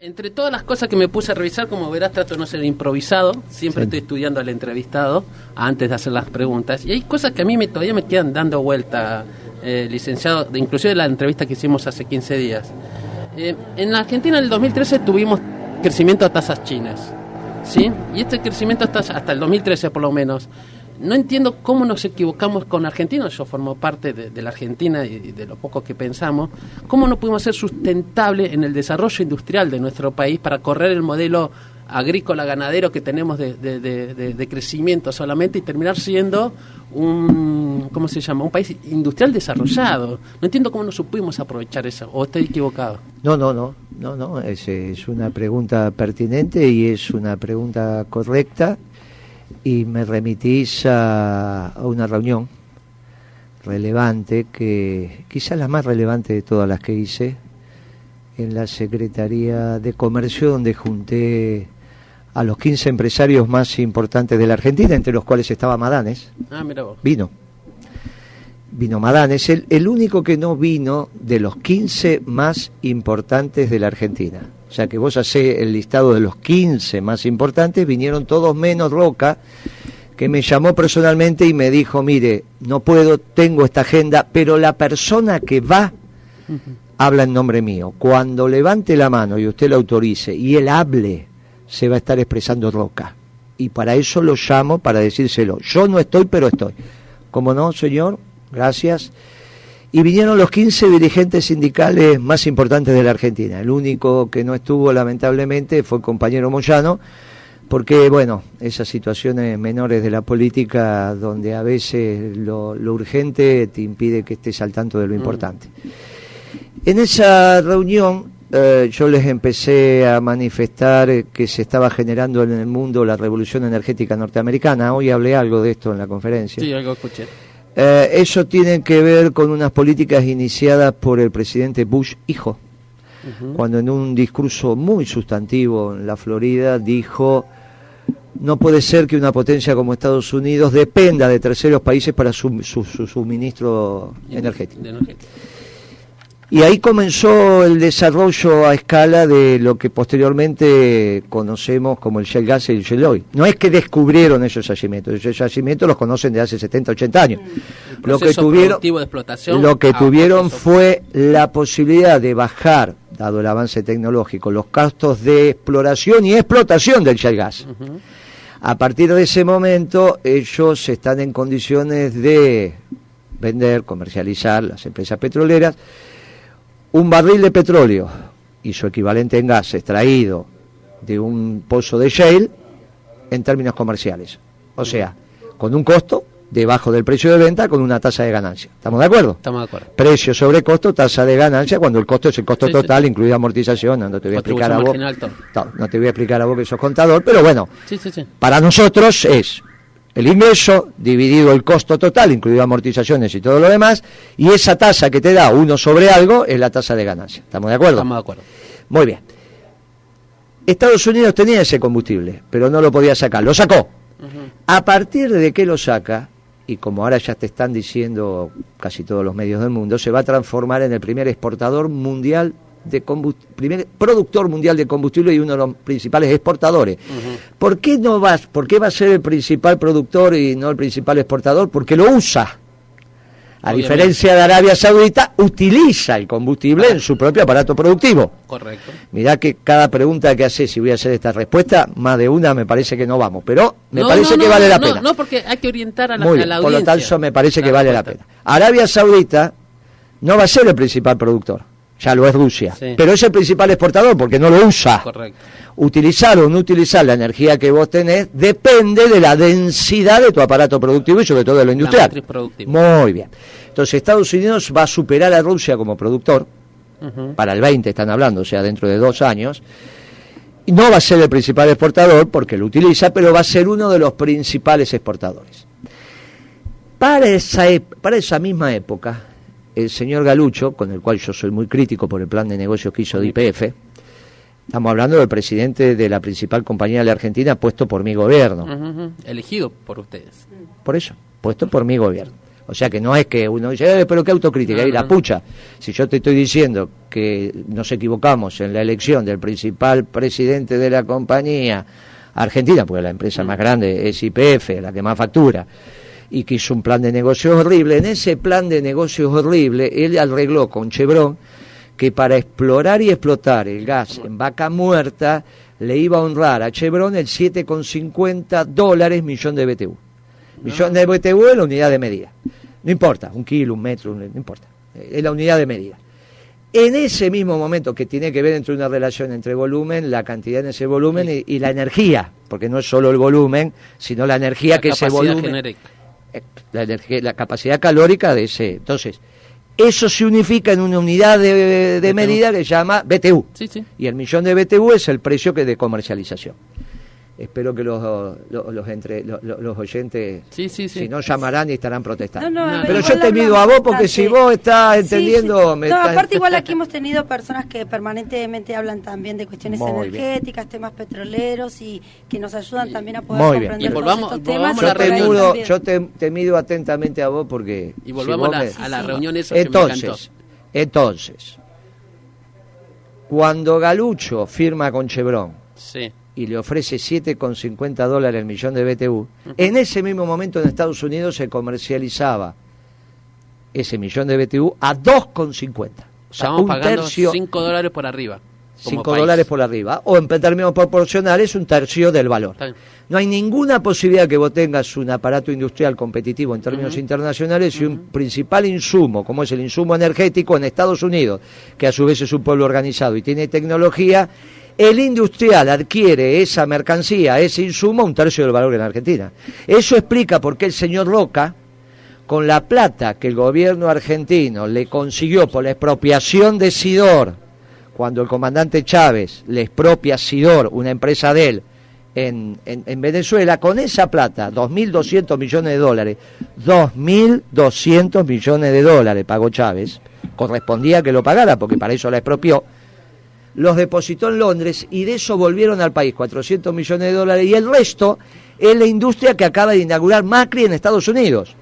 Entre todas las cosas que me puse a revisar, como verás, trato de no ser improvisado. Siempre estoy estudiando al entrevistado antes de hacer las preguntas. Y hay cosas que a mí todavía me quedan dando vuelta, licenciado, inclusive de la entrevista que hicimos hace 15 días. En la Argentina en el 2013 tuvimos crecimiento a tasas chinas, ¿sí? Y este crecimiento hasta el 2013 por lo menos. No entiendo cómo nos equivocamos con Argentina. Yo formo parte de la Argentina y de lo poco que pensamos. ¿Cómo no pudimos ser sustentables en el desarrollo industrial de nuestro país para correr el modelo agrícola ganadero que tenemos de crecimiento solamente y terminar siendo un país industrial desarrollado? No entiendo cómo no supimos aprovechar eso. ¿O estoy equivocado? No. Es una pregunta pertinente y es una pregunta correcta. Y me remitís a una reunión relevante, que quizás la más relevante de todas las que hice, en la Secretaría de Comercio, donde junté a los 15 empresarios más importantes de la Argentina, entre los cuales estaba Madanes. Mira vos. Vino Madanes, el único que no vino de los 15 más importantes de la Argentina. O sea que vos hacés el listado de los 15 más importantes, vinieron todos menos Roca, que me llamó personalmente y me dijo, mire, no puedo, tengo esta agenda, pero la persona que va habla en nombre mío. Cuando levante la mano y usted lo autorice y él hable, se va a estar expresando Roca. Y para eso lo llamo, para decírselo. Yo no estoy, pero estoy. ¿Cómo no, señor? Gracias. Y vinieron los 15 dirigentes sindicales más importantes de la Argentina. El único que no estuvo, lamentablemente, fue el compañero Moyano, porque, bueno, esas situaciones menores de la política, donde a veces lo urgente te impide que estés al tanto de lo importante. En esa reunión yo les empecé a manifestar que se estaba generando en el mundo la revolución energética norteamericana. Hoy hablé algo de esto en la conferencia. Sí, algo escuché. Eso tiene que ver con unas políticas iniciadas por el presidente Bush hijo, cuando en un discurso muy sustantivo en la Florida dijo: no puede ser que una potencia como Estados Unidos dependa de terceros países para su suministro energético. Y ahí comenzó el desarrollo a escala de lo que posteriormente conocemos como el shale gas y el shale oil. No es que descubrieron esos yacimientos los conocen de hace 70, 80 años. Lo que tuvieron fue la posibilidad de bajar, dado el avance tecnológico, los costos de exploración y explotación del shale gas. A partir de ese momento, ellos están en condiciones de vender, comercializar, las empresas petroleras, un barril de petróleo y su equivalente en gas extraído de un pozo de shale en términos comerciales. O sea, con un costo debajo del precio de venta, con una tasa de ganancia. ¿Estamos de acuerdo? Estamos de acuerdo. Precio sobre costo, tasa de ganancia, cuando el costo es el costo total, incluida amortización. No te voy a explicar a vos. No te voy a explicar a vos que sos contador, pero bueno, para nosotros es el ingreso dividido el costo total, incluido amortizaciones y todo lo demás, y esa tasa que te da uno sobre algo es la tasa de ganancia. ¿Estamos de acuerdo? Estamos de acuerdo. Muy bien. Estados Unidos tenía ese combustible, pero no lo podía sacar. Lo sacó. A partir de que lo saca, y como ahora ya te están diciendo casi todos los medios del mundo, se va a transformar en el primer exportador mundial primer productor mundial de combustible y uno de los principales exportadores. ¿Por qué va a ser el principal productor y no el principal exportador? Porque lo usa. A diferencia de Arabia Saudita, utiliza el combustible en su propio aparato productivo. Correcto. Mirá que cada pregunta que haces, si voy a hacer esta respuesta, más de una me parece que no vamos, pero me parece que vale la pena. No, porque hay que orientar a la audiencia. Por lo tanto, me parece que vale la pena. Arabia Saudita no va a ser el principal productor. Ya lo es Rusia, pero es el principal exportador porque no lo usa. Correcto. Utilizar o no utilizar la energía que vos tenés depende de la densidad de tu aparato productivo y sobre todo de lo industrial. Muy bien. Entonces Estados Unidos va a superar a Rusia como productor, para el 20 están hablando, o sea, dentro de 2 años. Y no va a ser el principal exportador porque lo utiliza, pero va a ser uno de los principales exportadores. Para esa misma época, el señor Galucho, con el cual yo soy muy crítico por el plan de negocios que hizo de YPF, estamos hablando del presidente de la principal compañía de la Argentina, puesto por mi gobierno. Elegido por ustedes. Por eso, puesto por mi gobierno. O sea que no es que uno dice, pero qué autocrítica, y la pucha. Si yo te estoy diciendo que nos equivocamos en la elección del principal presidente de la compañía argentina, porque la empresa más grande es YPF, la que más factura, y que hizo un plan de negocios horrible, en ese plan de negocios horrible, él arregló con Chevron que para explorar y explotar el gas en Vaca Muerta, le iba a honrar a Chevron el $7,50 millón de BTU. Millón de BTU es la unidad de medida. No importa, 1 kilo, 1 metro, no importa. Es la unidad de medida. En ese mismo momento, que tiene que ver entre una relación entre volumen, la cantidad en ese volumen y la energía, porque no es solo el volumen, sino la energía que ese volumen... La capacidad calórica de ese. Entonces, eso se unifica en una unidad de medida que se llama BTU. Sí, sí. Y el millón de BTU es el precio de comercialización. Espero que los oyentes, si no, llamarán y estarán protestando. Pero yo te mido a vos porque si vos estás entendiendo... aparte igual aquí hemos tenido personas que permanentemente hablan también de cuestiones energéticas, temas petroleros y que nos ayudan también a poder comprender todos estos temas. Yo te mido atentamente a vos porque... Y volvamos a la reunión esa Entonces, cuando Galucho firma con Chevron... Sí. Y le ofrece $7,50 el millón de BTU, en ese mismo momento en Estados Unidos se comercializaba ese millón de BTU a $2,50. O sea, un pagando tercio, $5 por arriba. $5 por arriba, o en términos proporcionales un tercio del valor. No hay ninguna posibilidad que vos tengas un aparato industrial competitivo en términos internacionales y un principal insumo, como es el insumo energético en Estados Unidos, que a su vez es un pueblo organizado y tiene tecnología. El industrial adquiere esa mercancía, ese insumo, a un tercio del valor en Argentina. Eso explica por qué el señor Roca, con la plata que el gobierno argentino le consiguió por la expropiación de Sidor, cuando el comandante Chávez le expropia a Sidor, una empresa de él, en Venezuela, con esa plata, $2.200 millones, $2.200 millones pagó Chávez, correspondía que lo pagara, porque para eso la expropió, los depositó en Londres y de eso volvieron al país $400 millones y el resto es la industria que acaba de inaugurar Macri en Estados Unidos.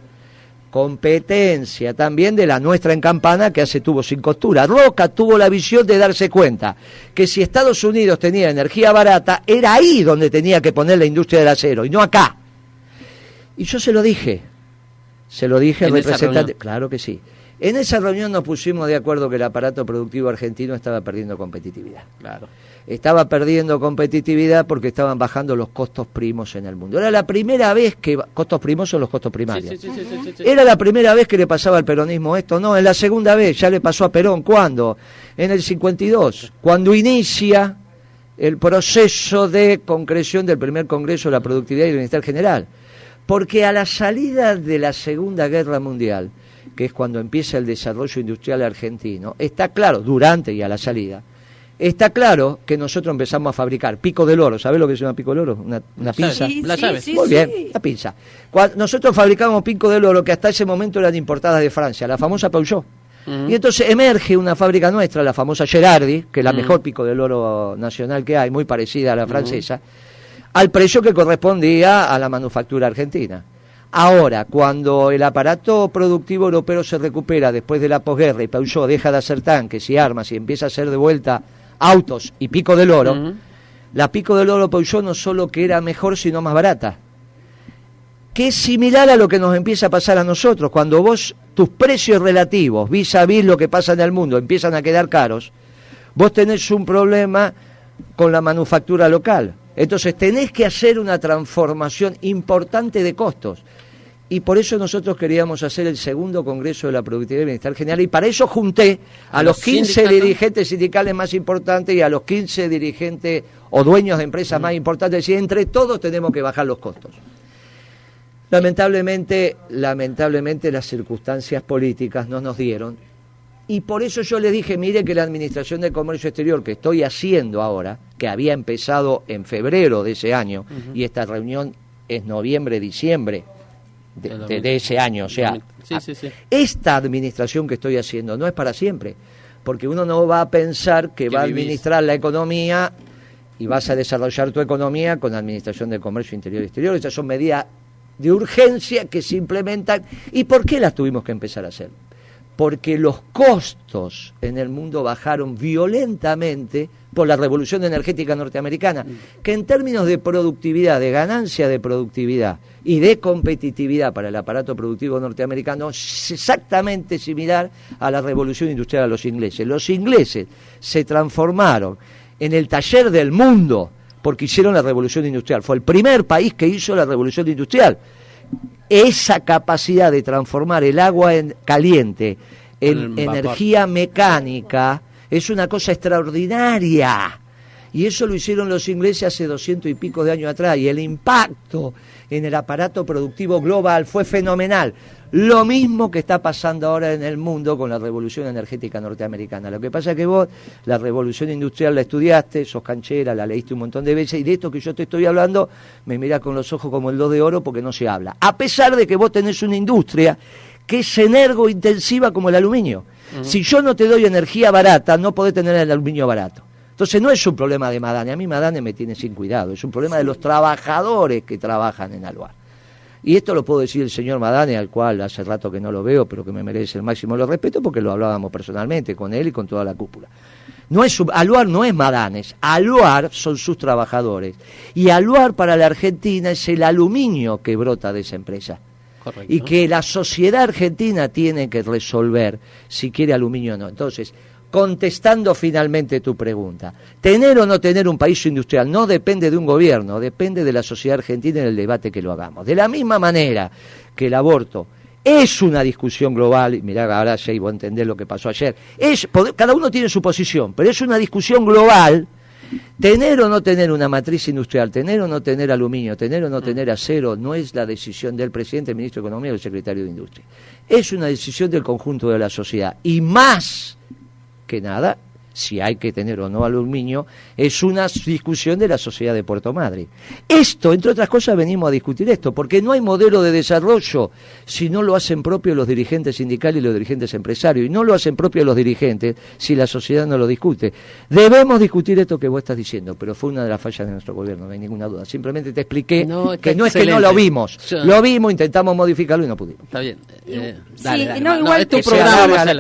Competencia también de la nuestra en Campana, que hace tubos sin costura. Roca tuvo la visión de darse cuenta que si Estados Unidos tenía energía barata, era ahí donde tenía que poner la industria del acero y no acá. Y yo se lo dije al representante, claro que sí. En esa reunión nos pusimos de acuerdo que el aparato productivo argentino estaba perdiendo competitividad. Claro. Estaba perdiendo competitividad porque estaban bajando los costos primos en el mundo. Era la primera vez que... Costos primos son los costos primarios. Sí. Era la primera vez que le pasaba al peronismo esto. No, es la segunda vez. Ya le pasó a Perón. ¿Cuándo? En el 52. Cuando inicia el proceso de concreción del primer Congreso de la Productividad y del Bienestar General. Porque a la salida de la Segunda Guerra Mundial, que es cuando empieza el desarrollo industrial argentino, está claro, durante y a la salida, está claro que nosotros empezamos a fabricar pico del oro. ¿Sabés lo que es una pico del oro? Una pinza. Muy bien, la pinza. Nosotros fabricábamos pico del oro que hasta ese momento eran importadas de Francia, la famosa Peugeot. Y entonces emerge una fábrica nuestra, la famosa Gerardi, que es la mejor pico del oro nacional que hay, muy parecida a la francesa, al precio que correspondía a la manufactura argentina. Ahora, cuando el aparato productivo europeo se recupera después de la posguerra y Peugeot deja de hacer tanques y armas y empieza a hacer de vuelta autos y pico del oro, la pico del oro Peugeot no solo que era mejor, sino más barata. Que es similar a lo que nos empieza a pasar a nosotros. Cuando tus precios relativos, vis a vis lo que pasa en el mundo, empiezan a quedar caros, vos tenés un problema con la manufactura local. Entonces tenés que hacer una transformación importante de costos. Y por eso nosotros queríamos hacer el segundo Congreso de la Productividad y Bienestar General, y para eso junté a los 15 dirigentes sindicales más importantes y a los 15 dirigentes o dueños de empresas más importantes, y entre todos tenemos que bajar los costos. Lamentablemente las circunstancias políticas no nos dieron, y por eso yo les dije, mire que la Administración de Comercio Exterior que estoy haciendo ahora, que había empezado en febrero de ese año, y esta reunión es noviembre-diciembre de ese año, o sea, esta administración que estoy haciendo no es para siempre, porque uno no va a pensar que va a administrar la economía y vas a desarrollar tu economía con la Administración de Comercio Interior y Exterior. Estas son medidas de urgencia que se implementan. ¿Y por qué las tuvimos que empezar a hacer? Porque los costos en el mundo bajaron violentamente por la revolución energética norteamericana, que en términos de productividad, de ganancia de productividad y de competitividad para el aparato productivo norteamericano es exactamente similar a la revolución industrial de los ingleses. Los ingleses se transformaron en el taller del mundo porque hicieron la revolución industrial. Fue el primer país que hizo la revolución industrial. Esa capacidad de transformar el agua caliente en energía mecánica es una cosa extraordinaria. Y eso lo hicieron los ingleses hace 200 y pico de años atrás. Y el impacto en el aparato productivo global fue fenomenal. Lo mismo que está pasando ahora en el mundo con la revolución energética norteamericana. Lo que pasa es que vos la revolución industrial la estudiaste, sos canchera, la leíste un montón de veces, y de esto que yo te estoy hablando me mirás con los ojos como el 2 de oro porque no se habla. A pesar de que vos tenés una industria que es energointensiva como el aluminio. Si yo no te doy energía barata, no podés tener el aluminio barato. Entonces no es un problema de Madane, a mí Madane me tiene sin cuidado, es un problema de los trabajadores que trabajan en Aluar. Y esto lo puedo decir el señor Madane, al cual hace rato que no lo veo, pero que me merece el máximo de los respetos, porque lo hablábamos personalmente con él y con toda la cúpula. Aluar no es Madanes, Aluar son sus trabajadores. Y Aluar para la Argentina es el aluminio que brota de esa empresa. Correcto. Y que la sociedad argentina tiene que resolver si quiere aluminio o no. Entonces, contestando finalmente tu pregunta, tener o no tener un país industrial no depende de un gobierno, depende de la sociedad argentina en el debate que lo hagamos. De la misma manera que el aborto es una discusión global, y mirá, ahora ya iba a entender lo que pasó ayer, cada uno tiene su posición, pero es una discusión global. Tener o no tener una matriz industrial, tener o no tener aluminio, tener o no tener acero, no es la decisión del presidente, el ministro de Economía o el secretario de Industria. Es una decisión del conjunto de la sociedad. Y más que nada, si hay que tener o no aluminio, es una discusión de la sociedad de Puerto Madryn. Esto, entre otras cosas, venimos a discutir esto, porque no hay modelo de desarrollo si no lo hacen propio los dirigentes sindicales y los dirigentes empresarios, y no lo hacen propio los dirigentes si la sociedad no lo discute. Debemos discutir esto que vos estás diciendo, pero fue una de las fallas de nuestro gobierno, no hay ninguna duda. Simplemente te expliqué que no es que no lo vimos, lo vimos, intentamos modificarlo y no pudimos. Está bien. Igual que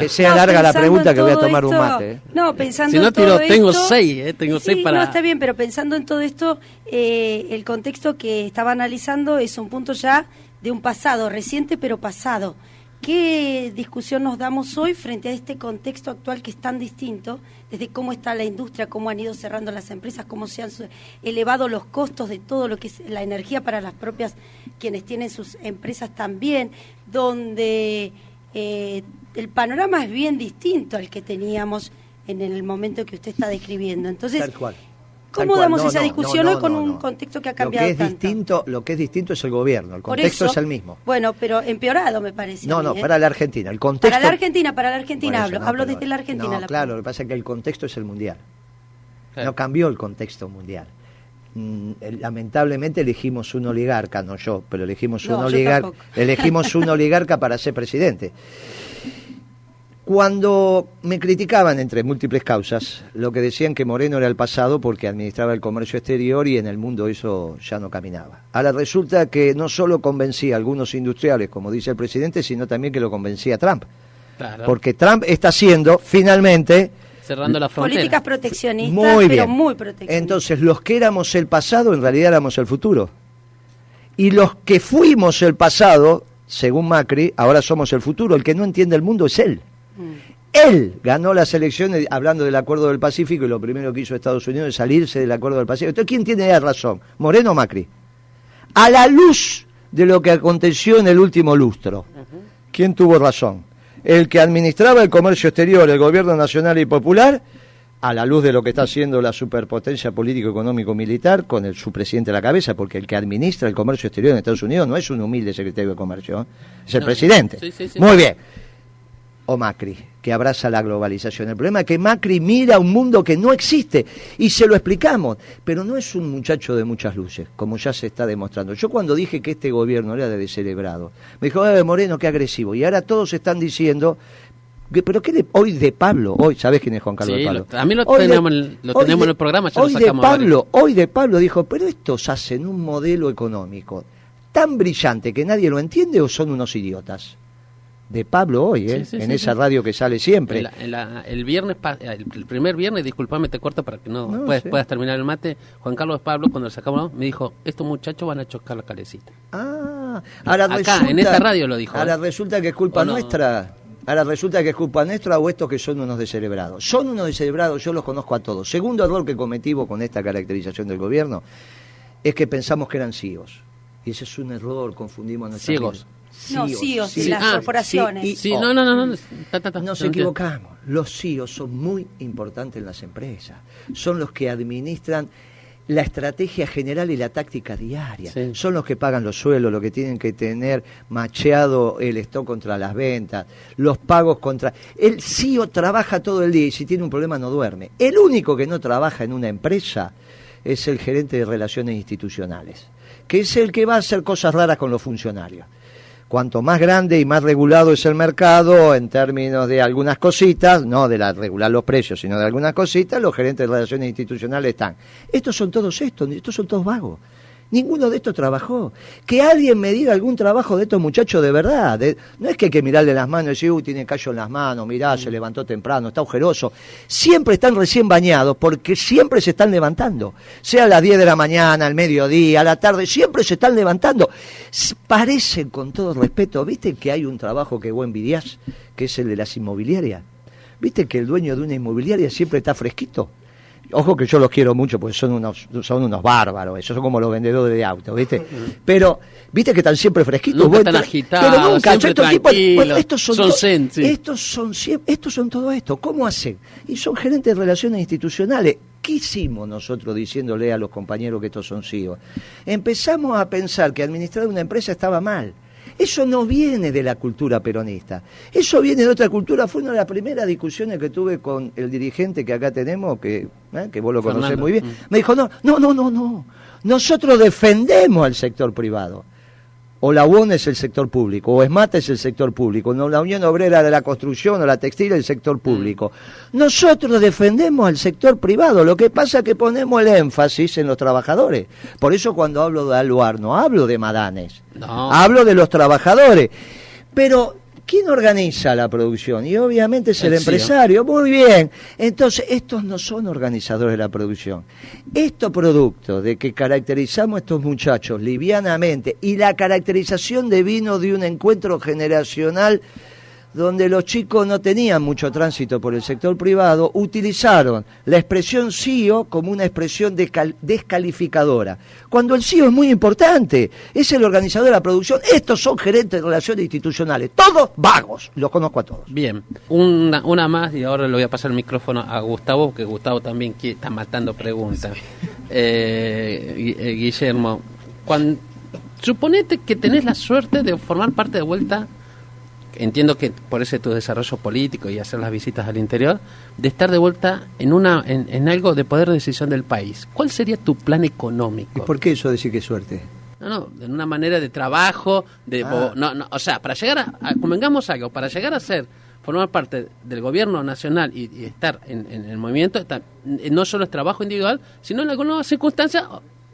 sea larga la pregunta, que voy a tomar un mate. Pensando si no, en todo tengo esto, 6, tengo 6 para... No, está bien, pero pensando en todo esto, el contexto que estaba analizando es un punto ya de un pasado, reciente pero pasado. ¿Qué discusión nos damos hoy frente a este contexto actual que es tan distinto, desde cómo está la industria, cómo han ido cerrando las empresas, cómo se han elevado los costos de todo lo que es la energía para las propias, quienes tienen sus empresas también, donde el panorama es bien distinto al que teníamos en el momento que usted está describiendo? Entonces, ¿cómo damos esa discusión hoy con un contexto que ha cambiado tanto? Lo que es distinto es el gobierno, el contexto es el mismo. Bueno, pero empeorado me parece. Para la Argentina. El contexto... Para la Argentina hablo desde la Argentina. Claro, lo que pasa es que el contexto es el mundial. Claro. No cambió el contexto mundial. Lamentablemente elegimos un oligarca, no yo, pero elegimos un oligarca para ser presidente. Cuando me criticaban, entre múltiples causas, lo que decían que Moreno era el pasado porque administraba el comercio exterior y en el mundo eso ya no caminaba. Ahora resulta que no solo convencía a algunos industriales, como dice el presidente, sino también que lo convencía Trump. Claro. Porque Trump está haciendo, finalmente... cerrando la frontera. Políticas proteccionistas, muy bien. Pero muy proteccionistas. Entonces, los que éramos el pasado, en realidad éramos el futuro. Y los que fuimos el pasado, según Macri, ahora somos el futuro. El que no entiende el mundo es él. Él ganó las elecciones hablando del Acuerdo del Pacífico y lo primero que hizo Estados Unidos es salirse del Acuerdo del Pacífico. Entonces, ¿quién tiene razón? ¿Moreno o Macri? A la luz de lo que aconteció en el último lustro, ¿quién tuvo razón? El que administraba el comercio exterior, el gobierno nacional y popular, a la luz de lo que está haciendo la superpotencia político-económico-militar con su presidente a la cabeza, porque el que administra el comercio exterior en Estados Unidos no es un humilde secretario de comercio, es el presidente. Sí. Muy bien. O Macri, que abraza la globalización. El problema es que Macri mira un mundo que no existe, y se lo explicamos, pero no es un muchacho de muchas luces, como ya se está demostrando. Yo cuando dije que este gobierno era de descerebrado, me dijo, Moreno, qué agresivo, y ahora todos están diciendo... ¿Pero qué hoy de Pablo? Hoy, ¿sabés quién es Juan Carlos de Pablo? A mí lo tenemos en el programa, ya lo sacamos. Hoy de Pablo dijo, pero estos hacen un modelo económico tan brillante que nadie lo entiende o son unos idiotas? De Pablo hoy, en esa radio que sale siempre. El viernes, el primer viernes, disculpame, te corto para que no puedas terminar el mate. Juan Carlos Pablo, cuando lo sacamos, me dijo, estos muchachos van a chocar la calecita. Ahora acá, resulta, en esta radio lo dijo. Ahora resulta que es culpa nuestra. Ahora resulta que es culpa nuestra o estos que son unos descerebrados. Son unos descerebrados, yo los conozco a todos. Segundo error que cometimos con esta caracterización del gobierno es que pensamos que eran CIOs. Y ese es un error, confundimos a nuestros ciegos. No, CIOs de las corporaciones. Nos equivocamos. Los CIOs son muy importantes en las empresas. Son los que administran la estrategia general y la táctica diaria. Sí. Son los que pagan los sueldos, los que tienen que tener macheado el stock contra las ventas, los pagos contra... El CEO trabaja todo el día y si tiene un problema no duerme. El único que no trabaja en una empresa es el gerente de relaciones institucionales, que es el que va a hacer cosas raras con los funcionarios. Cuanto más grande y más regulado es el mercado, en términos de algunas cositas, no de regular los precios, sino de algunas cositas, los gerentes de relaciones institucionales están. Estos son todos vagos. Ninguno de estos trabajó. Que alguien me diga algún trabajo de estos muchachos de verdad. No es que hay que mirarle las manos y decir, tiene callo en las manos, mirá, se levantó temprano, está agujeroso. Siempre están recién bañados porque siempre se están levantando. Sea a las 10 de la mañana, al mediodía, a la tarde, siempre se están levantando. Parecen, con todo respeto, ¿viste que hay un trabajo que vos envidiás, que es el de las inmobiliarias? ¿Viste que el dueño de una inmobiliaria siempre está fresquito? Ojo que yo los quiero mucho porque son unos bárbaros, esos son como los vendedores de autos, ¿viste? Pero, ¿viste que están siempre fresquitos? Nunca están agitados, pero nunca, siempre tranquilos, estos son todo esto. ¿Cómo hacen? Y son gerentes de relaciones institucionales. ¿Qué hicimos nosotros diciéndole a los compañeros que estos son CIOs? Empezamos a pensar que administrar una empresa estaba mal. Eso no viene de la cultura peronista. Eso viene de otra cultura. Fue una de las primeras discusiones que tuve con el dirigente que acá tenemos, que vos lo conocés muy bien. Me dijo, no. Nosotros defendemos al sector privado. O la UON es el sector público, o ESMATA es el sector público, no la Unión Obrera de la Construcción o la Textil es el sector público. Nosotros defendemos al sector privado, lo que pasa es que ponemos el énfasis en los trabajadores. Por eso cuando hablo de Aluar no hablo de madanes, hablo de los trabajadores. Pero ¿quién organiza la producción? Y obviamente es el empresario. Muy bien. Entonces, estos no son organizadores de la producción. Esto producto de que caracterizamos a estos muchachos livianamente y la caracterización vino de un encuentro generacional donde los chicos no tenían mucho tránsito por el sector privado, utilizaron la expresión CEO como una expresión descalificadora. Cuando el CEO es muy importante, es el organizador de la producción. Estos son gerentes de relaciones institucionales, todos vagos, los conozco a todos. Bien, una más y ahora le voy a pasar el micrófono a Gustavo, porque Gustavo también está matando preguntas. Guillermo, suponete que tenés la suerte de formar parte de vuelta. Entiendo que por ese tu desarrollo político y hacer las visitas al interior, de estar de vuelta en algo de poder de decisión del país. ¿Cuál sería tu plan económico? ¿Y por qué eso decir que suerte? No, en una manera de trabajo, o sea, para llegar convengamos algo, para llegar a formar parte del gobierno nacional y estar en el movimiento, no solo es trabajo individual, sino en algunas circunstancias.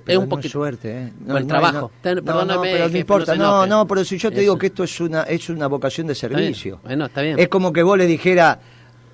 Pero es un poquito suerte, el trabajo. Perdóname, pero no importa. Pero si yo te digo que esto es una vocación de servicio. Está bien. Está bien. Es como que vos le dijera,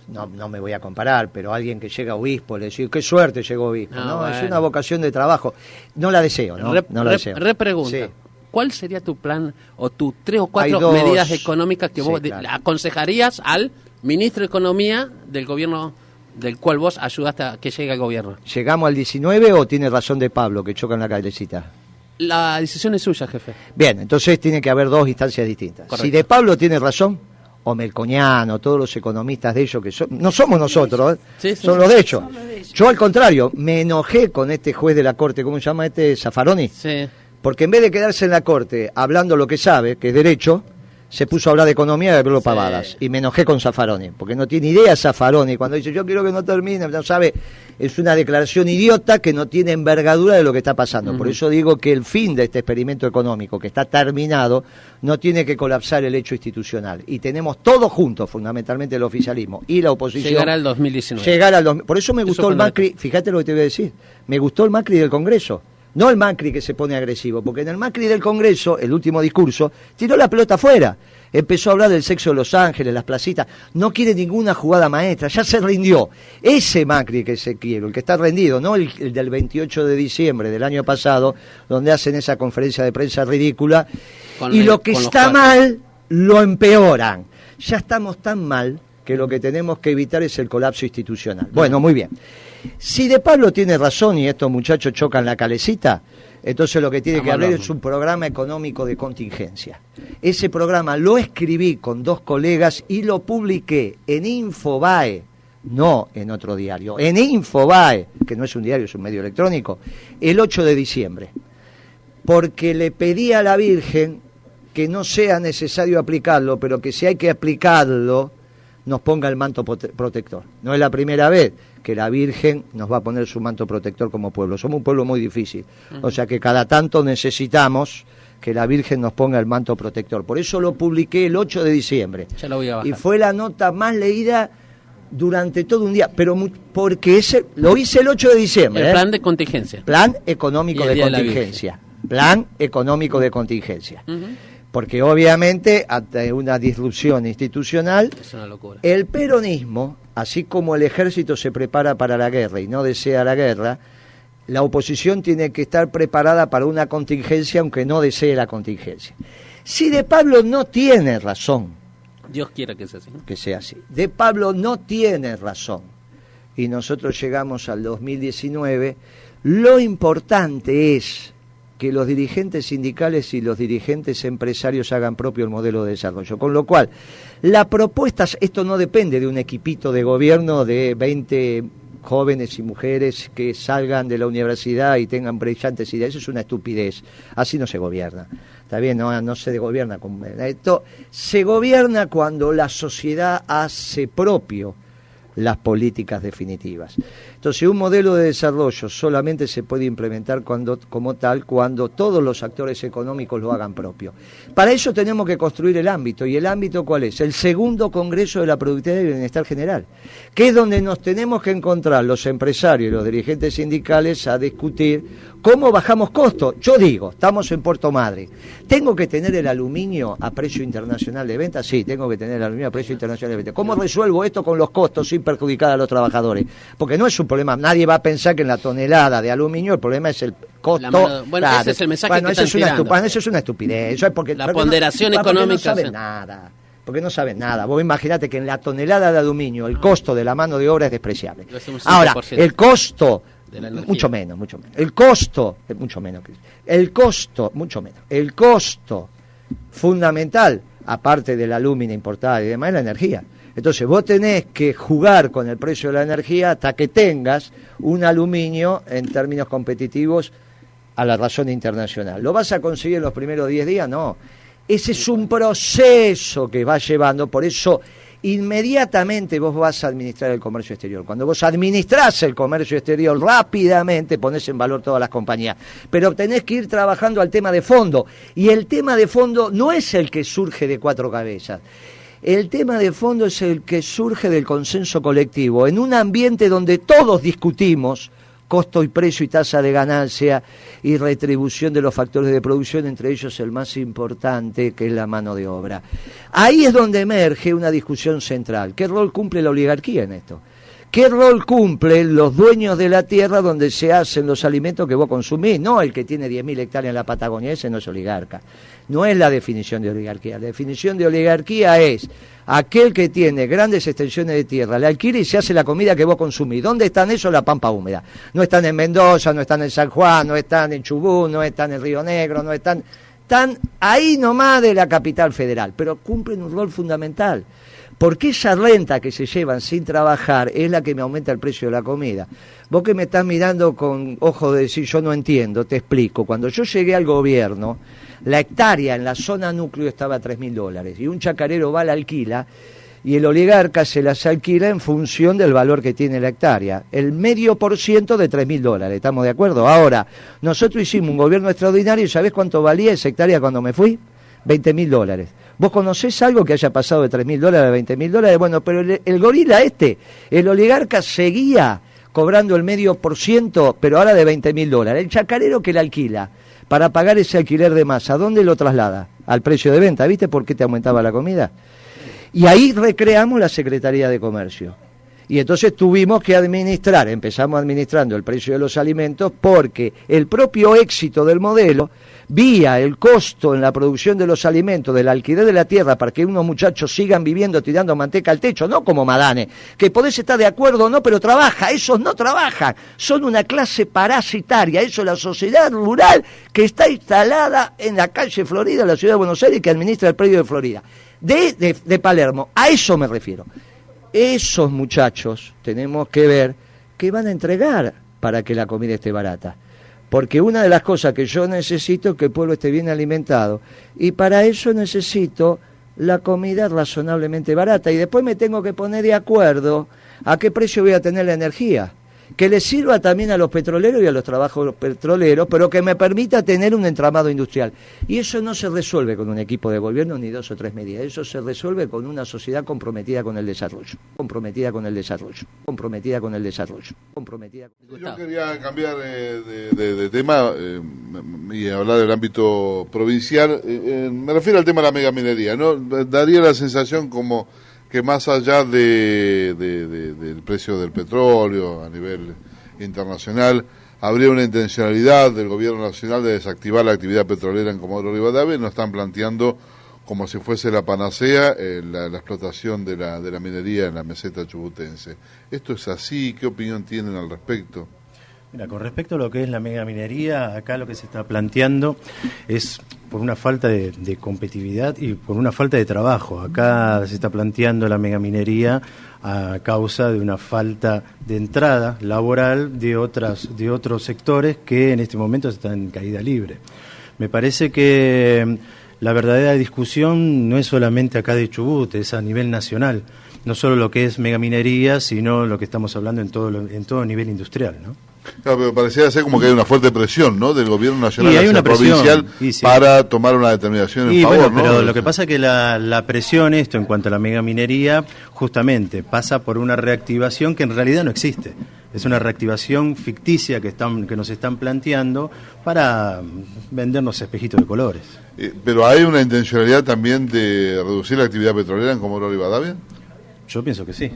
no me voy a comparar, pero alguien que llega a obispo, le decís, qué suerte llegó obispo. Bueno. Es una vocación de trabajo. No la deseo, ¿no? No la deseo. Repregunta. Sí. ¿Cuál sería tu plan o tus 3 o 4 medidas económicas que vos aconsejarías al ministro de Economía del gobierno del cual vos ayudaste a que llegue al gobierno? ¿Llegamos al 19 o tiene razón de Pablo que choca en la calecita? La decisión es suya, jefe. Bien, entonces tiene que haber 2 instancias distintas. Correcto. Si de Pablo tiene razón, o Melconiano, todos los economistas de ellos, que no somos nosotros, son los de ellos. Yo al contrario, me enojé con este juez de la Corte, ¿cómo se llama Zaffaroni? Sí. Porque en vez de quedarse en la Corte hablando lo que sabe, que es derecho, se puso a hablar de economía y de verlo pavadas. Y me enojé con Zaffaroni, porque no tiene idea Zaffaroni. Cuando dice, yo quiero que no termine, no sabe, es una declaración idiota que no tiene envergadura de lo que está pasando. Por eso digo que el fin de este experimento económico, que está terminado, no tiene que colapsar el hecho institucional. Y tenemos todos juntos, fundamentalmente el oficialismo y la oposición. Llegar al 2019. Por eso me gustó el Macri, fíjate lo que te voy a decir, me gustó el Macri del Congreso. No el Macri que se pone agresivo, porque en el Macri del Congreso, el último discurso, tiró la pelota afuera. Empezó a hablar del sexo de Los Ángeles, las placitas. No quiere ninguna jugada maestra, ya se rindió. Ese Macri que se quiere, el que está rendido, no el del 28 de diciembre del año pasado, donde hacen esa conferencia de prensa ridícula. Y lo que está mal, lo empeoran. Ya estamos tan mal que lo que tenemos que evitar es el colapso institucional. Bueno, muy bien. Si De Pablo tiene razón y estos muchachos chocan la calecita, entonces lo que tiene que haber es un programa económico de contingencia. Ese programa lo escribí con 2 colegas y lo publiqué en Infobae, no en otro diario, en Infobae, que no es un diario, es un medio electrónico, el 8 de diciembre. Porque le pedí a la Virgen que no sea necesario aplicarlo, pero que si hay que aplicarlo, nos ponga el manto protector. No es la primera vez que la Virgen nos va a poner su manto protector como pueblo. Somos un pueblo muy difícil. O sea que cada tanto necesitamos que la Virgen nos ponga el manto protector. Por eso lo publiqué el 8 de diciembre. Ya lo voy a bajar. Y fue la nota más leída durante todo un día, pero porque lo hice el 8 de diciembre. El plan de contingencia. Plan económico de contingencia. Plan económico de contingencia. Porque obviamente, ante una disrupción institucional, es una locura. El peronismo, así como el ejército se prepara para la guerra y no desea la guerra, la oposición tiene que estar preparada para una contingencia aunque no desee la contingencia. Si De Pablo no tiene razón, Dios quiera que sea así. Que sea así. De Pablo no tiene razón. Y nosotros llegamos al 2019, lo importante es que los dirigentes sindicales y los dirigentes empresarios hagan propio el modelo de desarrollo. Con lo cual, la propuesta, esto no depende de un equipito de gobierno de 20 jóvenes y mujeres que salgan de la universidad y tengan brillantes ideas. Eso es una estupidez. Así no se gobierna. Está bien, no se gobierna con esto. Se gobierna cuando la sociedad hace propio las políticas definitivas. Entonces, un modelo de desarrollo solamente se puede implementar como tal cuando todos los actores económicos lo hagan propio. Para eso tenemos que construir el ámbito. ¿Y el ámbito cuál es? El segundo Congreso de la Productividad y Bienestar General, que es donde nos tenemos que encontrar los empresarios y los dirigentes sindicales a discutir cómo bajamos costos. Yo digo, estamos en Puerto Madryn. ¿Tengo que tener el aluminio a precio internacional de venta? Sí, tengo que tener el aluminio a precio internacional de venta. ¿Cómo resuelvo esto con los costos sin perjudicar a los trabajadores? Porque no es un problema. Nadie va a pensar que en la tonelada de aluminio el problema es el costo. Bueno, ese es el mensaje que están tirando. Eso es una estupidez. Eso es porque la ponderación económica. No saben nada. Porque no saben nada. Vos imaginate que en la tonelada de aluminio el costo de la mano de obra es despreciable. Ahora, el costo... Mucho menos. El costo fundamental, aparte de la lumina importada y demás, es la energía. Entonces vos tenés que jugar con el precio de la energía hasta que tengas un aluminio en términos competitivos a la razón internacional. ¿Lo vas a conseguir en los primeros 10 días? No. Ese es un proceso que va llevando, por eso inmediatamente vos vas a administrar el comercio exterior. Cuando vos administrás el comercio exterior, rápidamente ponés en valor todas las compañías. Pero tenés que ir trabajando al tema de fondo. Y el tema de fondo no es el que surge de 4 cabezas. El tema de fondo es el que surge del consenso colectivo. En un ambiente donde todos discutimos costo y precio y tasa de ganancia y retribución de los factores de producción, entre ellos el más importante, que es la mano de obra. Ahí es donde emerge una discusión central. ¿Qué rol cumple la oligarquía en esto? ¿Qué rol cumplen los dueños de la tierra donde se hacen los alimentos que vos consumís? No el que tiene 10.000 hectáreas en la Patagonia, ese no es oligarca. No es la definición de oligarquía. La definición de oligarquía es aquel que tiene grandes extensiones de tierra, la alquila y se hace la comida que vos consumís. ¿Dónde están esos? La pampa húmeda. No están en Mendoza, no están en San Juan, no están en Chubut, no están en Río Negro, no están... Están ahí nomás de la capital federal, pero cumplen un rol fundamental. Porque esa renta que se llevan sin trabajar es la que me aumenta el precio de la comida. Vos que me estás mirando con ojo de decir yo no entiendo, te explico. Cuando yo llegué al gobierno, la hectárea en la zona núcleo estaba a $3.000 y un chacarero va a la alquila y el oligarca se las alquila en función del valor que tiene la hectárea. El 0,5% de $3.000, ¿estamos de acuerdo? Ahora, nosotros hicimos un gobierno extraordinario y ¿sabés cuánto valía esa hectárea cuando me fui? $20.000. ¿Vos conocés algo que haya pasado de $3.000 a $20.000? Bueno, pero el gorila el oligarca seguía cobrando el 0,5%, pero ahora de $20.000. El chacarero que la alquila para pagar ese alquiler de masa, ¿a dónde lo traslada? Al precio de venta, ¿viste por qué te aumentaba la comida? Y ahí recreamos la Secretaría de Comercio. Y entonces tuvimos que empezamos administrando el precio de los alimentos porque el propio éxito del modelo, vía el costo en la producción de los alimentos, del alquiler de la tierra para que unos muchachos sigan viviendo tirando manteca al techo, no como Madane, que podés estar de acuerdo o no, pero trabaja, esos no trabajan, son una clase parasitaria, eso es la sociedad rural que está instalada en la calle Florida, en la ciudad de Buenos Aires, que administra el predio de Florida, de Palermo, a eso me refiero. Esos muchachos tenemos que ver qué van a entregar para que la comida esté barata. Porque una de las cosas que yo necesito es que el pueblo esté bien alimentado. Y para eso necesito la comida razonablemente barata. Y después me tengo que poner de acuerdo a qué precio voy a tener la energía. Que le sirva también a los petroleros y a los trabajos petroleros, pero que me permita tener un entramado industrial. Y eso no se resuelve con un equipo de gobierno ni 2 o 3 medidas. Eso se resuelve con una sociedad comprometida con el desarrollo. Comprometida con el desarrollo. Comprometida con el desarrollo. Comprometida con... Yo quería cambiar de tema y hablar del ámbito provincial. Me refiero al tema de la megaminería, ¿no? Daría la sensación como que más allá del precio del petróleo a nivel internacional, habría una intencionalidad del gobierno nacional de desactivar la actividad petrolera en Comodoro Rivadavia. Nos están planteando como si fuese la panacea la explotación de la minería en la meseta chubutense. ¿Esto es así? ¿Qué opinión tienen al respecto? Mira, con respecto a lo que es la megaminería, acá lo que se está planteando es por una falta de competitividad y por una falta de trabajo. Acá se está planteando la megaminería a causa de una falta de entrada laboral de otros sectores que en este momento están en caída libre. Me parece que la verdadera discusión no es solamente acá de Chubut, es a nivel nacional. No solo lo que es megaminería, sino lo que estamos hablando en todo nivel industrial, ¿no? Claro, pero parecía ser como que hay una fuerte presión, ¿no?, del gobierno nacional hacia el provincial para tomar una determinación en favor, bueno, pero ¿no? lo que pasa es que la presión, esto en cuanto a la megaminería, justamente pasa por una reactivación que en realidad no existe. Es una reactivación ficticia que nos están planteando para vendernos espejitos de colores. ¿Pero hay una intencionalidad también de reducir la actividad petrolera en Comodoro Rivadavia? Yo pienso que sí.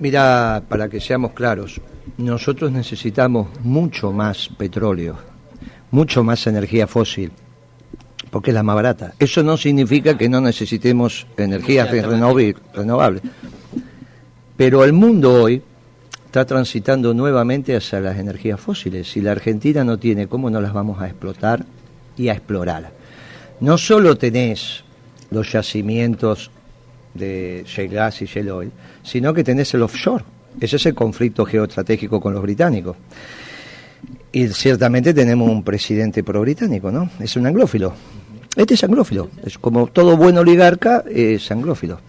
Mira, para que seamos claros, nosotros necesitamos mucho más petróleo, mucho más energía fósil, porque es la más barata. Eso no significa que no necesitemos energías renovables. Pero el mundo hoy está transitando nuevamente hacia las energías fósiles. Si la Argentina no tiene, ¿cómo no las vamos a explotar y a explorar? No solo tenés los yacimientos de shale gas y shale oil, sino que tenés el offshore. Ese es el conflicto geoestratégico con los británicos. Y ciertamente tenemos un presidente pro-británico, ¿no? Es un anglófilo. Este es anglófilo. Es como todo buen oligarca, es anglófilo.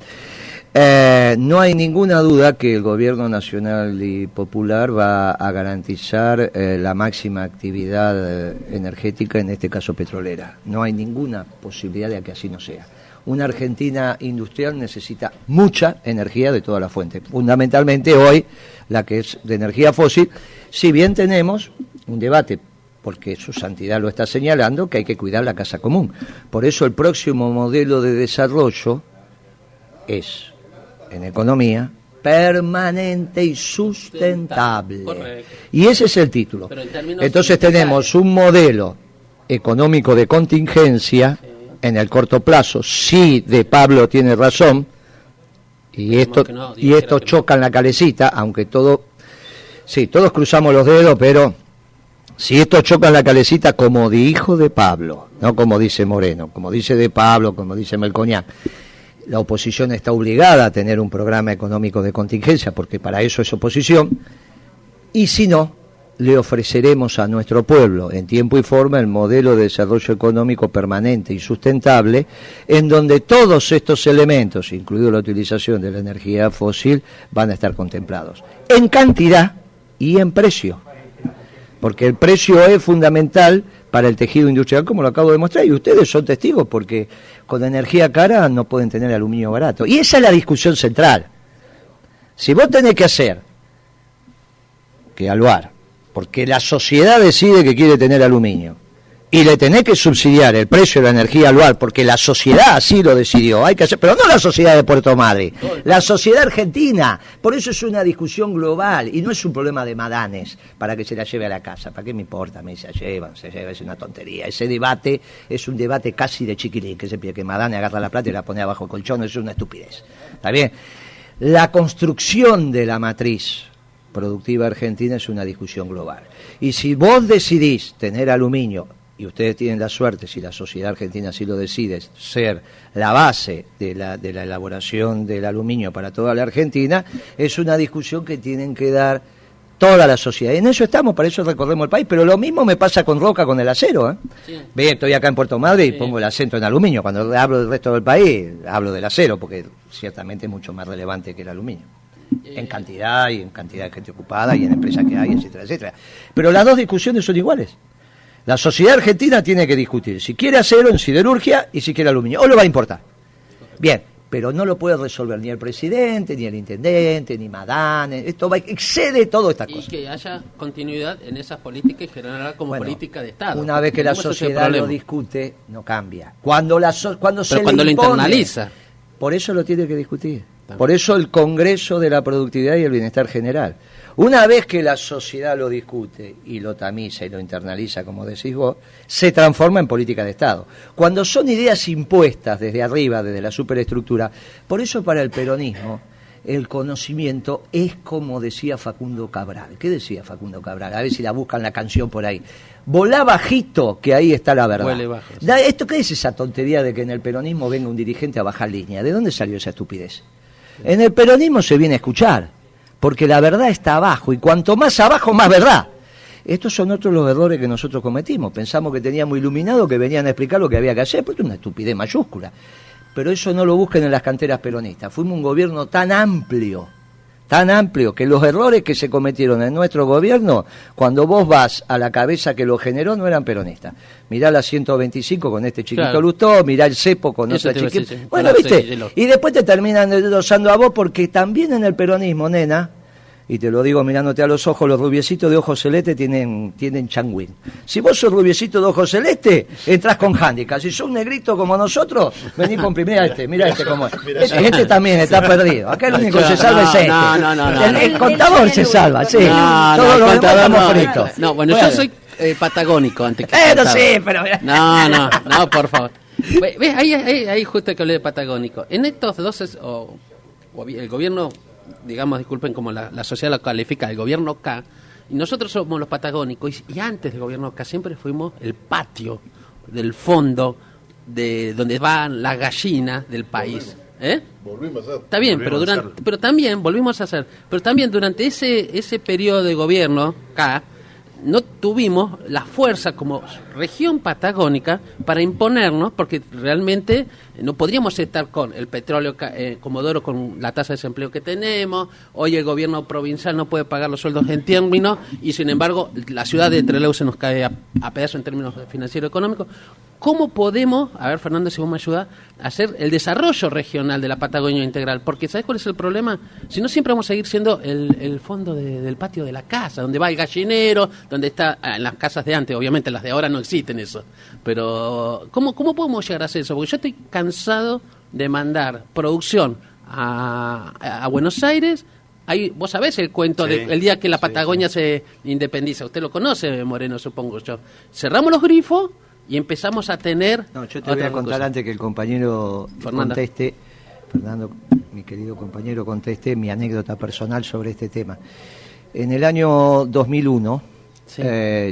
No hay ninguna duda que el gobierno nacional y popular va a garantizar la máxima actividad energética, en este caso petrolera. No hay ninguna posibilidad de que así no sea. Una Argentina industrial necesita mucha energía de todas las fuentes, fundamentalmente hoy la que es de energía fósil, si bien tenemos un debate, porque su santidad lo está señalando, que hay que cuidar la casa común. Por eso el próximo modelo de desarrollo es, en economía, permanente y sustentable. Correcto. Y ese es el título. Entonces tenemos un modelo económico de contingencia, sí, en el corto plazo, sí, de Pablo tiene razón, y esto choca en la calecita, aunque todos cruzamos los dedos, pero si esto choca en la calecita, como dijo de Pablo, no como dice Moreno, como dice de Pablo, como dice Melconian, la oposición está obligada a tener un programa económico de contingencia, porque para eso es oposición, y si no, le ofreceremos a nuestro pueblo en tiempo y forma el modelo de desarrollo económico permanente y sustentable, en donde todos estos elementos, incluido la utilización de la energía fósil, van a estar contemplados en cantidad y en precio, porque el precio es fundamental para el tejido industrial, como lo acabo de mostrar, y ustedes son testigos, porque con energía cara no pueden tener aluminio barato, y esa es la discusión central. Si vos tenés que hacer que Aluar, porque la sociedad decide que quiere tener aluminio, y le tenés que subsidiar el precio de la energía Aluar, porque la sociedad así lo decidió, hay que hacer, pero no la sociedad de Puerto Madryn, la sociedad argentina. Por eso es una discusión global, y no es un problema de Madanes, para que se la lleve a la casa. ¿Para qué me importa? Me se lleva, es una tontería. Ese debate es un debate casi de chiquilín, que se pide que Madanes agarra la plata y la pone abajo el colchón, es una estupidez. ¿Está bien? La construcción de la matriz productiva argentina es una discusión global. Y si vos decidís tener aluminio, y ustedes tienen la suerte, si la sociedad argentina así lo decide, ser la base de la elaboración del aluminio para toda la Argentina, es una discusión que tienen que dar toda la sociedad. Y en eso estamos, para eso recorremos el país, pero lo mismo me pasa con Roca, con el acero. Sí. Ve, estoy acá en Puerto Madryn y pongo el acento en aluminio. Cuando hablo del resto del país, hablo del acero, porque ciertamente es mucho más relevante que el aluminio. En cantidad y en cantidad de gente ocupada y en empresas que hay, etcétera, etcétera. Pero las dos discusiones son iguales. La sociedad argentina tiene que discutir si quiere acero en siderurgia y si quiere aluminio, o lo va a importar. Bien, pero no lo puede resolver ni el presidente, ni el intendente, ni Madane. Esto excede todas estas cosas. Y que haya continuidad en esas políticas y general como política de Estado. Una vez que la sociedad lo discute, no cambia. Cuando se cuando le lo impone, internaliza. Por eso lo tiene que discutir. Por eso el Congreso de la Productividad y el Bienestar General. Una vez que la sociedad lo discute y lo tamiza y lo internaliza, como decís vos, se transforma en política de Estado. Cuando son ideas impuestas desde arriba, desde la superestructura, por eso para el peronismo el conocimiento es como decía Facundo Cabral. ¿Qué decía Facundo Cabral? A ver si la buscan la canción por ahí. Volá bajito, que ahí está la verdad. Huele bajo, sí. ¿Esto qué es esa tontería de que en el peronismo venga un dirigente a bajar línea? ¿De dónde salió esa estupidez? En el peronismo se viene a escuchar, porque la verdad está abajo, y cuanto más abajo, más verdad. Estos son otros los errores que nosotros cometimos. Pensamos que teníamos iluminado, que venían a explicar lo que había que hacer, porque es una estupidez mayúscula. Pero eso no lo busquen en las canteras peronistas. Fuimos un gobierno tan amplio, que los errores que se cometieron en nuestro gobierno, cuando vos vas a la cabeza que lo generó, no eran peronistas. Mirá la 125 con este chiquito, claro. Lustó, mirá el cepo con otra chiquita. Sí. Bueno, ¿viste? Y después te terminan endosando a vos, porque también en el peronismo, nena, y te lo digo mirándote a los ojos, los rubiecitos de ojos celeste tienen changuín. Si vos sos rubiecito de ojos celeste, entrás con handicap. Si sos un negrito como nosotros, vení con primera mira cómo es. Este también está perdido. Acá el único que se salva es este. El contador se salva, sí. Todos los demás estamos fritos. No, bueno, yo soy patagónico antes que no sé, pero... No, por favor. ¿Ves? Ahí justo que hablé de patagónico. En estos dos, el gobierno... digamos, disculpen como la sociedad lo califica, el gobierno K, y nosotros somos los patagónicos, y antes del gobierno K siempre fuimos el patio del fondo de donde van las gallinas del país. Volvimos a hacer. Está bien, pero también volvimos a hacer, pero también durante ese periodo de gobierno K no tuvimos la fuerza como región patagónica para imponernos, porque realmente no podríamos estar con el petróleo Comodoro, con la tasa de desempleo que tenemos. Hoy el gobierno provincial no puede pagar los sueldos en términos, y sin embargo la ciudad de Trelew se nos cae a pedazos en términos financieros económicos. ¿Cómo podemos, a ver, Fernando, si vos me ayudás, hacer el desarrollo regional de la Patagonia integral? Porque ¿sabés cuál es el problema? Si no, siempre vamos a seguir siendo el fondo del patio de la casa, donde va el gallinero, donde está, en las casas de antes, obviamente las de ahora no existen eso. Pero, ¿cómo podemos llegar a hacer eso? Porque yo estoy cansado de mandar producción a Buenos Aires. Ahí, vos sabés el cuento del día que la Patagonia se independiza. Usted lo conoce, Moreno, supongo yo. Cerramos los grifos y empezamos a tener... No, yo te voy a contar antes que el compañero conteste, Fernando, mi querido compañero, conteste mi anécdota personal sobre este tema. En el año 2001,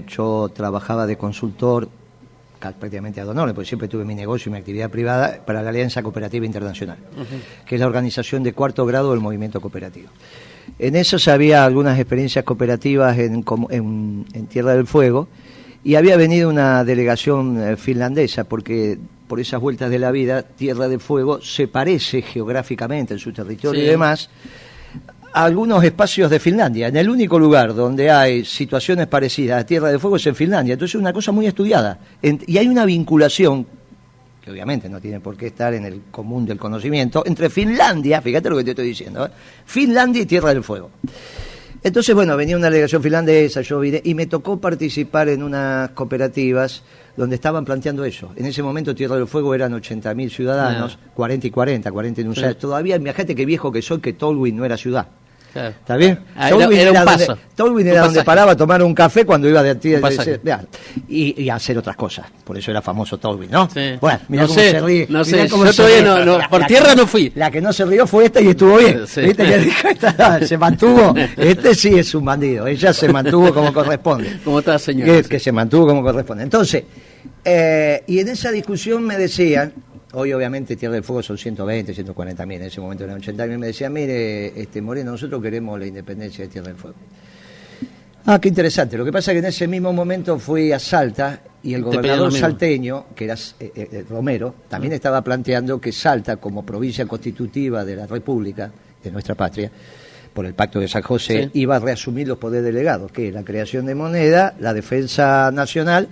yo trabajaba de consultor, prácticamente ad honorem, porque siempre tuve mi negocio y mi actividad privada, para la Alianza Cooperativa Internacional, que es la organización de cuarto grado del movimiento cooperativo. En eso había algunas experiencias cooperativas en Tierra del Fuego, y había venido una delegación finlandesa, porque por esas vueltas de la vida, Tierra del Fuego se parece geográficamente en su territorio y demás a algunos espacios de Finlandia. En el único lugar donde hay situaciones parecidas a Tierra del Fuego es en Finlandia. Entonces es una cosa muy estudiada. Y hay una vinculación, que obviamente no tiene por qué estar en el común del conocimiento, entre Finlandia, fíjate lo que te estoy diciendo, Finlandia y Tierra del Fuego. Entonces, bueno, venía una delegación finlandesa, yo vine, y me tocó participar en unas cooperativas donde estaban planteando eso. En ese momento Tierra del Fuego eran 80.000 ciudadanos, 40 y 40 en un ciudad. Todavía, imagínate qué viejo que soy, que Tolwyn no era ciudad. Claro. ¿Está bien? Tolwyn era un paso. Tolwyn era donde paraba a tomar un café cuando iba de actividad y a hacer otras cosas. Por eso era famoso Tolwyn, ¿no? Sí. Bueno, mirá no cómo sé, se ríe. No sé, Cómo yo se todavía ríe. no, por tierra no fui. La que no se rió fue esta y estuvo bien. Sí. ¿Viste que dijo esta? Se mantuvo. Este sí es un bandido. Ella se mantuvo como corresponde. Como toda señora. Que se mantuvo como corresponde. Entonces, y en esa discusión me decían, hoy obviamente Tierra del Fuego son 120, 140 mil, en ese momento eran 80 mil, me decían, mire, Moreno, nosotros queremos la independencia de Tierra del Fuego. Ah, qué interesante. Lo que pasa es que en ese mismo momento fui a Salta y el gobernador salteño, que era Romero, también estaba planteando que Salta, como provincia constitutiva de la República, de nuestra patria, por el Pacto de San José, iba a reasumir los poderes delegados, que es la creación de moneda, la defensa nacional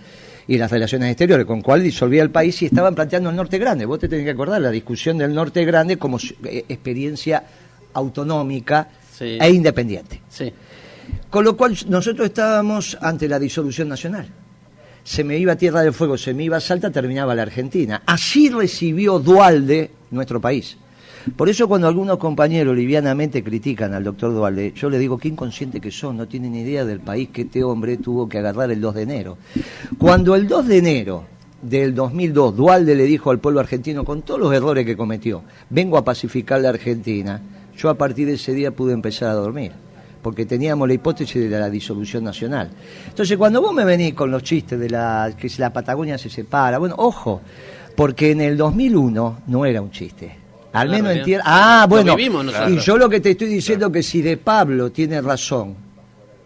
y las relaciones exteriores, con cual disolvía el país y estaban planteando el Norte Grande. Vos te tenés que acordar la discusión del Norte Grande como experiencia autonómica e independiente. Sí. Con lo cual nosotros estábamos ante la disolución nacional. Se me iba Tierra del Fuego, se me iba Salta, terminaba la Argentina. Así recibió Duhalde nuestro país. Por eso cuando algunos compañeros livianamente critican al doctor Duhalde, yo le digo, qué inconsciente que son, no tienen idea del país que este hombre tuvo que agarrar el 2 de enero. Cuando el 2 de enero del 2002 Duhalde le dijo al pueblo argentino, con todos los errores que cometió, vengo a pacificar la Argentina, yo a partir de ese día pude empezar a dormir, porque teníamos la hipótesis de la disolución nacional. Entonces cuando vos me venís con los chistes de que si la Patagonia se separa, bueno, ojo, porque en el 2001 no era un chiste. Al menos en tierra. Ah, bueno. Y yo lo que te estoy diciendo que si De Pablo tiene razón,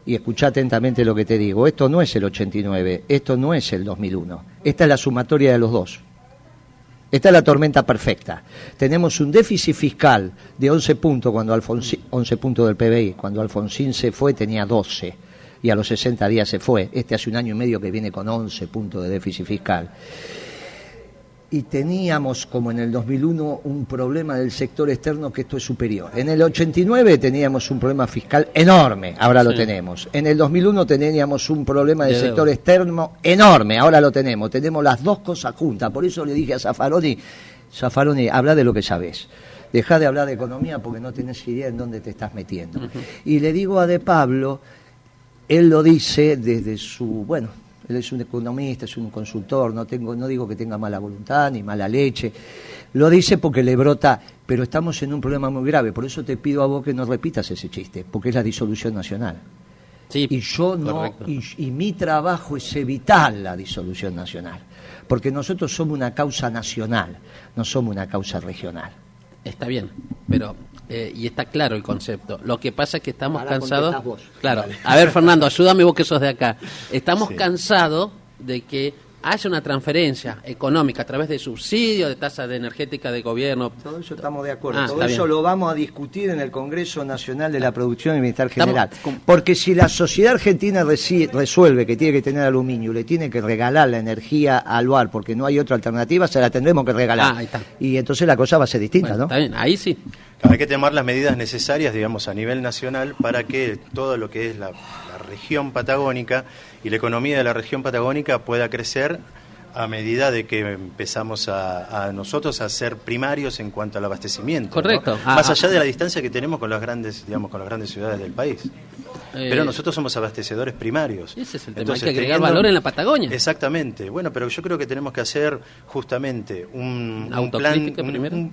y escuchá atentamente lo que te digo, esto no es el 89, esto no es el 2001. Esta es la sumatoria de los dos. Esta es la tormenta perfecta. Tenemos un déficit fiscal de 11 puntos cuando 11 puntos del PBI. Cuando Alfonsín se fue tenía 12 y a los 60 días se fue. Este hace un año y medio que viene con 11 puntos de déficit fiscal. Y teníamos, como en el 2001, un problema del sector externo que esto es superior. En el 89 teníamos un problema fiscal enorme, ahora lo tenemos. En el 2001 teníamos un problema del sector externo enorme, ahora lo tenemos. Tenemos las dos cosas juntas. Por eso le dije a Zaffaroni, habla de lo que sabés. Dejá de hablar de economía porque no tenés idea en dónde te estás metiendo. Y le digo a De Pablo, él lo dice desde su, él es un economista, es un consultor, no digo que tenga mala voluntad ni mala leche, lo dice porque le brota, pero estamos en un problema muy grave, por eso te pido a vos que no repitas ese chiste, porque es la disolución nacional. Sí, y yo no, y mi trabajo es evitar la disolución nacional, porque nosotros somos una causa nacional, no somos una causa regional. Está bien, pero y está claro el concepto. Lo que pasa es que estamos cansados. Claro. Vale. A ver, Fernando, ayúdame vos que sos de acá. Estamos cansados de que haya una transferencia económica a través de subsidios, de tasas de energética de gobierno. Todo eso estamos de acuerdo. Todo eso lo vamos a discutir en el Congreso Nacional de la Producción y Bienestar General. Porque si la sociedad argentina resuelve que tiene que tener aluminio, le tiene que regalar la energía al lugar porque no hay otra alternativa, se la tendremos que regalar. Ahí está. Y entonces la cosa va a ser distinta, ¿no? Está bien, ahí sí. Hay que tomar las medidas necesarias, digamos, a nivel nacional para que todo lo que es la región patagónica y la economía de la región patagónica pueda crecer a medida de que empezamos a nosotros a ser primarios en cuanto al abastecimiento. Correcto. ¿No? Más allá de la distancia que tenemos con las grandes, digamos, con las grandes ciudades del país. Pero nosotros somos abastecedores primarios. Ese es el tema. Entonces, hay que agregar valor en la Patagonia. Exactamente. Bueno, pero yo creo que tenemos que hacer justamente un plan.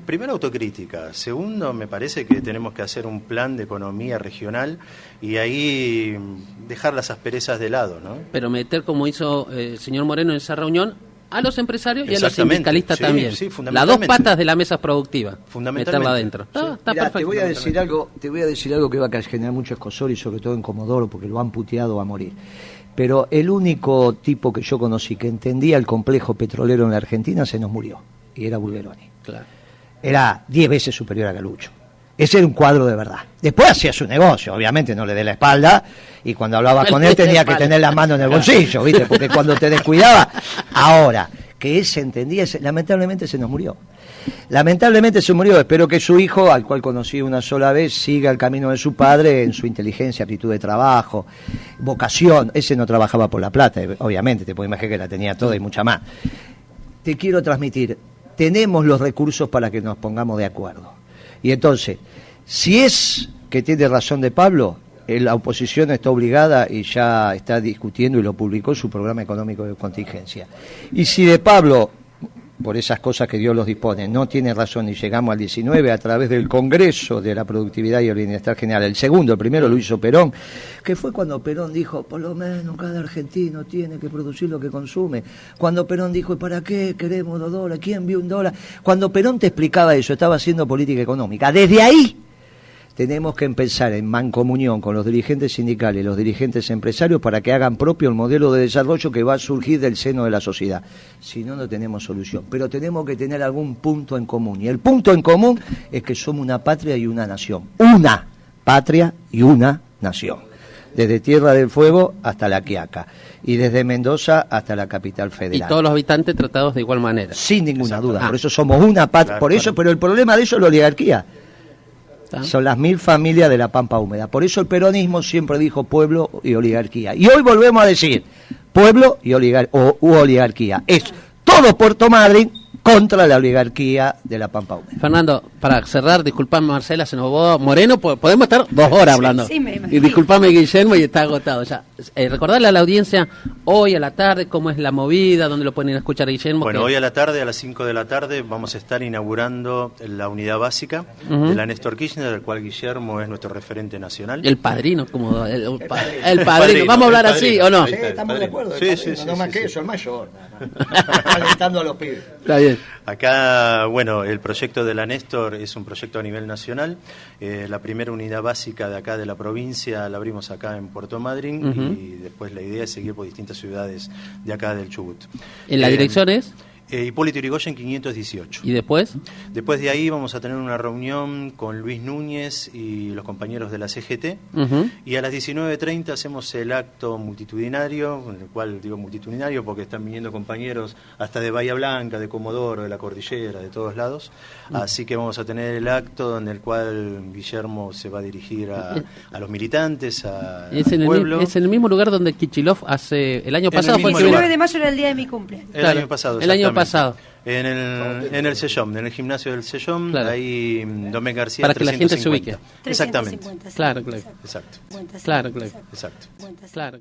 Primero autocrítica. Segundo, me parece que tenemos que hacer un plan de economía regional y ahí dejar las asperezas de lado, ¿no? Pero meter, como hizo el señor Moreno en esa reunión, a los empresarios y a los sindicalistas también. Sí, las dos patas de la mesa productiva. Meterla adentro. Está perfecto. Te voy a decir algo que va a generar mucho escosor y sobre todo en Comodoro porque lo han puteado a morir. Pero el único tipo que yo conocí que entendía el complejo petrolero en la Argentina se nos murió. Y era Bulgeroni. Claro. Era 10 veces superior a Galucho. Ese era un cuadro de verdad. Después hacía su negocio, obviamente no le dé la espalda, y cuando hablaba con él tenía que tener la mano en el bolsillo, ¿viste? Porque cuando te descuidaba, ahora, que ese entendía, lamentablemente se nos murió. Lamentablemente se murió, espero que su hijo, al cual conocí una sola vez, siga el camino de su padre en su inteligencia, aptitud de trabajo, vocación. Ese no trabajaba por la plata, obviamente, te puedes imaginar que la tenía toda y mucha más. Te quiero transmitir, tenemos los recursos para que nos pongamos de acuerdo. Y entonces, si es que tiene razón de Pablo, la oposición está obligada y ya está discutiendo y lo publicó su programa económico de contingencia. Y si de Pablo, por esas cosas que Dios los dispone, no tiene razón y llegamos al 19 a través del Congreso de la Productividad y el Bienestar General, el primero lo hizo Perón, que fue cuando Perón dijo, por lo menos cada argentino tiene que producir lo que consume. Cuando Perón dijo, ¿y para qué queremos $2? ¿Quién vio $1? Cuando Perón te explicaba eso, estaba haciendo política económica. Desde ahí tenemos que empezar en mancomunión con los dirigentes sindicales y los dirigentes empresarios para que hagan propio el modelo de desarrollo que va a surgir del seno de la sociedad. Si no, no tenemos solución. Pero tenemos que tener algún punto en común. Y el punto en común es que somos una patria y una nación. Una patria y una nación. Desde Tierra del Fuego hasta La Quiaca. Y desde Mendoza hasta la capital federal. Y todos los habitantes tratados de igual manera. Sin ninguna duda. Por eso somos una patria. Por eso, pero el problema de eso es la oligarquía. Son las 1000 familias de la Pampa Húmeda. Por eso el peronismo siempre dijo pueblo y oligarquía. Y hoy volvemos a decir pueblo y oligarquía. Es todo Puerto Madryn contra la oligarquía de la Pampa Húmeda. Fernando, para cerrar, disculpame Marcela, se nos va Moreno, podemos estar 2 horas hablando. Sí, me imagino. Y disculpame Guillermo, y está agotado ya. Recordarle a la audiencia hoy a la tarde cómo es la movida, dónde lo pueden ir a escuchar Guillermo. Bueno, hoy a la tarde, a las 5 de la tarde, vamos a estar inaugurando la unidad básica de la Néstor Kirchner, del cual Guillermo es nuestro referente nacional. El padrino, como el padrino. ¿Vamos a hablar así o no? Sí, estamos de acuerdo. Sí, no más que eso, el mayor. Alentando a los pibes. Está bien. Acá, bueno, el proyecto de la Néstor es un proyecto a nivel nacional. La primera unidad básica de acá de la provincia la abrimos acá en Puerto Madryn y después la idea es seguir por distintas ciudades de acá del Chubut. ¿En la dirección es? Hipólito Yrigoyen 518. ¿Y después? Después de ahí vamos a tener una reunión con Luis Núñez y los compañeros de la CGT y a las 19:30 hacemos el acto multitudinario, con el cual digo multitudinario porque están viniendo compañeros hasta de Bahía Blanca, de Comodoro, de la Cordillera, de todos lados, así que vamos a tener el acto en el cual Guillermo se va a dirigir a los militantes, al pueblo. Es en el mismo lugar donde Kichilov hace el año pasado. El 19 de mayo era el día de mi cumpleaños. El año pasado, el año pasado. En el Sellón, en el gimnasio del Sellón, claro. Ahí Domén García. Para que la gente se ubique. Exactamente. Claro, Exacto. claro. Exacto. Claro.